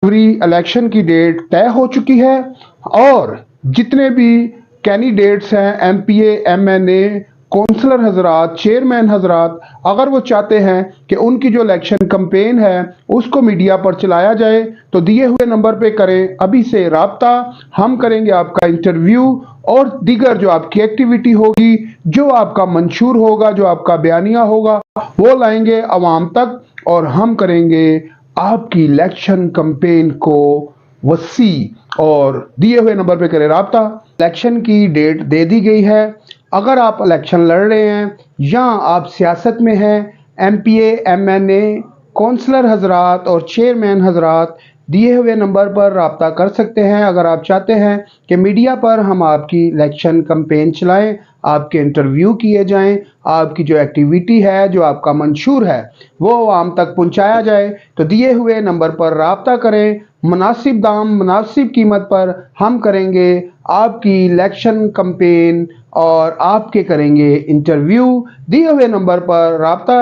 पूरी इलेक्शन की डेट तय हो चुकी है और जितने भी कैंडिडेट्स हैं एमपीए, एमएनए, काउंसलर हजरात, चेयरमैन हजरात, अगर वो चाहते हैं कि उनकी जो इलेक्शन कैंपेन है उसको मीडिया पर चलाया जाए तो दिए हुए नंबर पे करें अभी से राब्ता। हम करेंगे आपका इंटरव्यू और दीगर जो आपकी एक्टिविटी होगी, जो आपका मंशूर होगा, जो आपका बयानिया होगा, वो लाएंगे अवाम तक और हम करेंगे आपकी इलेक्शन कैंपेन को वसी। और दिए हुए नंबर पे करें राब्ता। इलेक्शन की डेट दे दी गई है। अगर आप इलेक्शन लड़ रहे हैं या आप सियासत में हैं, एमपीए, एमएनए, काउंसलर हजरात और चेयरमैन हजरात दिए हुए नंबर पर राब्ता कर सकते हैं। अगर आप चाहते हैं कि मीडिया पर हम आपकी इलेक्शन कैंपेन चलाएं, आपके इंटरव्यू किए जाएं, आपकी जो एक्टिविटी है, जो आपका मंशूर है, वो आवाम तक पहुंचाया जाए, तो दिए हुए नंबर पर राब्ता करें। मुनासिब दाम, मुनासिब कीमत पर हम करेंगे आपकी इलेक्शन कैंपेन और आपके करेंगे इंटरव्यू। दिए हुए नंबर पर राब्ता